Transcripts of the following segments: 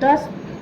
10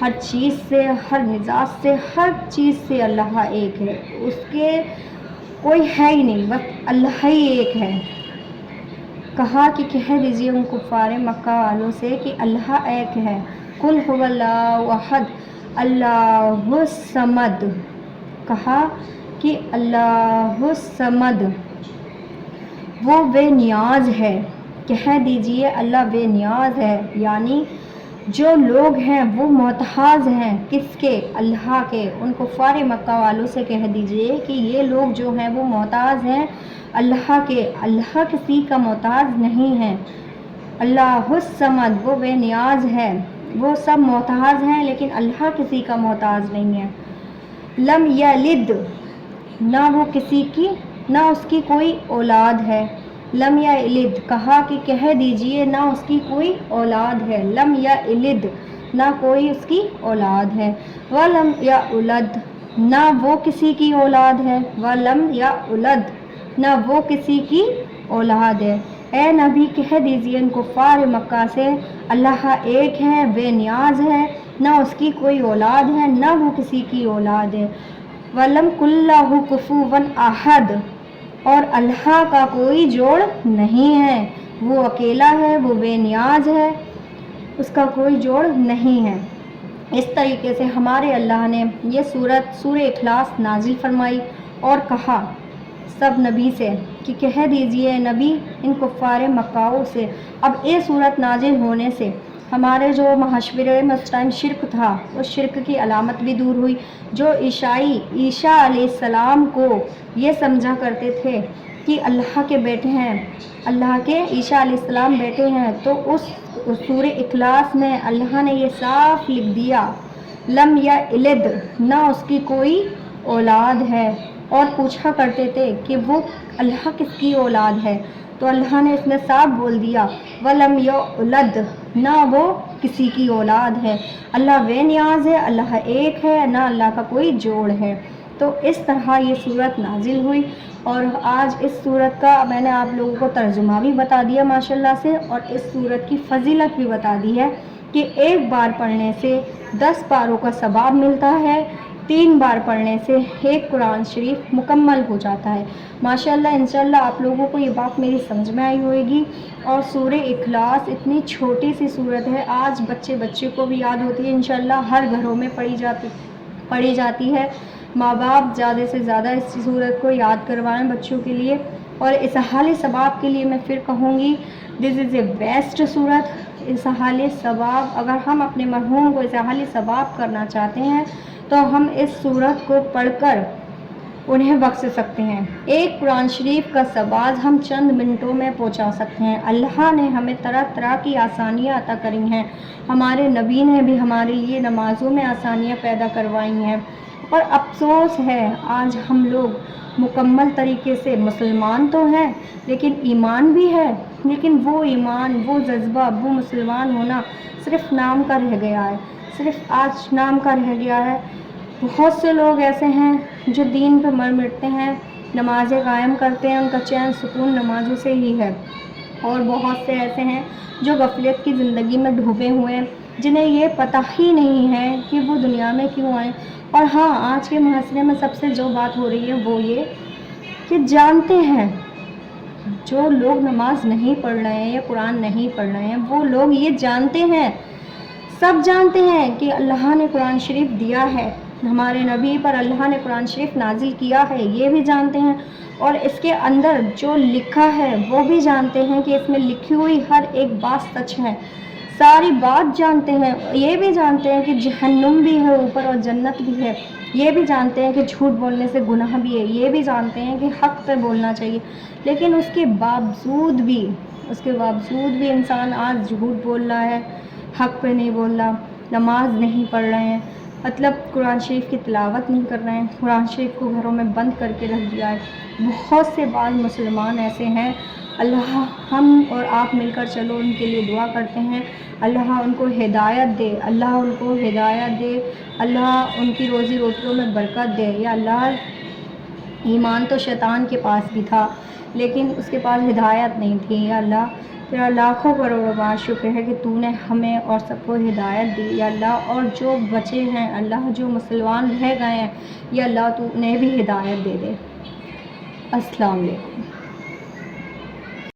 ہر چیز سے، ہر مزاج سے، ہر چیز سے اللہ ایک ہے، اس کے کوئی ہے ہی نہیں، بس اللہ ہی ایک ہے۔ کہا کہ کہہ دیجیے ان کفار مکہ والوں سے کہ اللہ ایک ہے، قل هو اللہ احد اللہ الصمد، کہا کہ اللہ الصمد وہ بے نیاز ہے، کہہ دیجئے اللہ بے نیاز ہے، یعنی جو لوگ ہیں وہ محتاج ہیں کس کے؟ اللہ کے۔ ان کفار مکہ والوں سے کہہ دیجئے کہ یہ لوگ جو ہیں وہ محتاج ہیں اللہ کے، اللہ کسی کا محتاج نہیں ہے۔ اللہ الصمد وہ بے نیاز ہے، وہ سب محتاج ہیں لیکن اللہ کسی کا محتاج نہیں ہے۔ لم یلد نہ وہ کسی کی، نہ اس کی کوئی اولاد ہے۔ لم یلد کہا کہ کہہ دیجئے نہ اس کی کوئی اولاد ہے، لم یلد نہ کوئی اس کی اولاد ہے، ولم یولد نہ وہ کسی کی اولاد ہے، ولم یولد نہ وہ کسی کی اولاد ہے۔ اے نبی کہہ دیجئے ان کفار مکہ سے اللہ ایک ہے، بے نیاز ہے، نہ اس کی کوئی اولاد ہے، نہ وہ کسی کی اولاد ہے۔ وَلَمْ يَكُن لَّهُ كُفُوًا أَحَدٌ اور اللہ کا کوئی جوڑ نہیں ہے، وہ اکیلا ہے، وہ بے نیاز ہے، اس کا کوئی جوڑ نہیں ہے۔ اس طریقے سے ہمارے اللہ نے یہ سورہ اخلاص نازل فرمائی اور کہا سب نبی سے کہ کہہ دیجئے نبی ان کفار مکہ سے۔ اب یہ صورت نازل ہونے سے ہمارے جو معاشرے میں اس ٹائم شرک تھا، اس شرک کی علامت بھی دور ہوئی۔ جو عیسیٰ علیہ السلام کو یہ سمجھا کرتے تھے کہ اللہ کے بیٹے ہیں، اللہ کے عیسیٰ علیہ السلام بیٹے ہیں، تو اس سورہ اخلاص میں اللہ نے یہ صاف لکھ دیا لم یلد نہ اس کی کوئی اولاد ہے، اور پوچھا کرتے تھے کہ وہ اللہ کس کی اولاد ہے، تو اللہ نے اس میں صاف بول دیا وَلَمْ يَوْلَدْ نہ وہ کسی کی اولاد ہے، اللہ بے نیاز ہے، اللہ ایک ہے، نہ اللہ کا کوئی جوڑ ہے۔ تو اس طرح یہ صورت نازل ہوئی، اور آج اس صورت کا میں نے آپ لوگوں کو ترجمہ بھی بتا دیا ماشاءاللہ سے، اور اس صورت کی فضیلت بھی بتا دی ہے کہ ایک بار پڑھنے سے 10 پاروں کا ثواب ملتا ہے، 3 بار پڑھنے سے ایک قرآن شریف مکمل ہو جاتا ہے۔ ماشاءاللہ انشاءاللہ آپ لوگوں کو یہ بات میری سمجھ میں آئی ہوئے گی۔ اور سورہ اخلاص اتنی چھوٹی سی صورت ہے، آج بچے کو بھی یاد ہوتی ہے، انشاءاللہ ہر گھروں میں پڑھی جاتی ہے۔ ماں باپ زیادہ سے زیادہ اس صورت کو یاد کروائیں بچوں کے لیے، اور اسحال ثواب کے لیے میں پھر کہوں گی دس از اے بیسٹ صورت۔ اسحال ثواب اگر ہم اپنے مرحوم کو اسحال ثواب کرنا چاہتے ہیں تو ہم اس صورت کو پڑھ کر انہیں بخش سکتے ہیں۔ ایک قرآن شریف کا ثواب ہم چند منٹوں میں پہنچا سکتے ہیں۔ اللہ نے ہمیں طرح طرح کی آسانیاں عطا کری ہیں، ہمارے نبی نے بھی ہمارے لیے نمازوں میں آسانیاں پیدا کروائی ہیں، اور افسوس ہے آج ہم لوگ مکمل طریقے سے مسلمان تو ہیں لیکن ایمان بھی ہے، لیکن وہ ایمان، وہ جذبہ، وہ مسلمان ہونا صرف نام کا رہ گیا ہے، صرف آج نام کا رہ گیا ہے۔ بہت سے لوگ ایسے ہیں جو دین پہ مر مٹتے ہیں، نمازیں قائم کرتے ہیں، ان کا چین سکون نمازوں سے ہی ہے، اور بہت سے ایسے ہیں جو غفلت کی زندگی میں ڈوبے ہوئے ہیں، جنہیں یہ پتہ ہی نہیں ہے کہ وہ دنیا میں کیوں آئے۔ اور ہاں، آج کے معاشرے میں سب سے جو بات ہو رہی ہے وہ یہ کہ جانتے ہیں جو لوگ نماز نہیں پڑھ رہے ہیں یا قرآن نہیں پڑھ رہے ہیں، وہ لوگ یہ جانتے ہیں، سب جانتے ہیں کہ اللہ نے قرآن شریف دیا ہے، ہمارے نبی پر اللہ نے قرآن شریف نازل کیا ہے، یہ بھی جانتے ہیں، اور اس کے اندر جو لکھا ہے وہ بھی جانتے ہیں کہ اس میں لکھی ہوئی ہر ایک بات سچ ہے، ساری بات جانتے ہیں۔ یہ بھی جانتے ہیں کہ جہنم بھی ہے اوپر اور جنت بھی ہے، یہ بھی جانتے ہیں کہ جھوٹ بولنے سے گناہ بھی ہے، یہ بھی جانتے ہیں کہ حق پہ بولنا چاہیے، لیکن اس کے باوجود بھی انسان آج جھوٹ بول رہا ہے، حق پہ نہیں بول رہا، نماز نہیں پڑھ رہے ہیں، مطلب قرآن شریف کی تلاوت نہیں کر رہے ہیں، قرآن شریف کو گھروں میں بند کر کے رکھ دیا ہے۔ بہت سے بعض مسلمان ایسے ہیں، اللہ ہم اور آپ مل کر چلو ان کے لیے دعا کرتے ہیں، اللہ ان کو ہدایت دے، اللہ ان کو ہدایت دے، اللہ ان کی روزی روٹیوں میں برکت دے۔ یا اللہ، ایمان تو شیطان کے پاس بھی تھا لیکن اس کے پاس ہدایت نہیں تھی، یا اللہ تیرا لاکھوں کروڑوں بار شکر ہے کہ تو نے ہمیں اور سب کو ہدایت دی یا اللہ، اور جو بچے ہیں اللہ، جو مسلمان رہ گئے ہیں یا اللہ، تو انہیں بھی ہدایت دے دے۔ السلام علیکم۔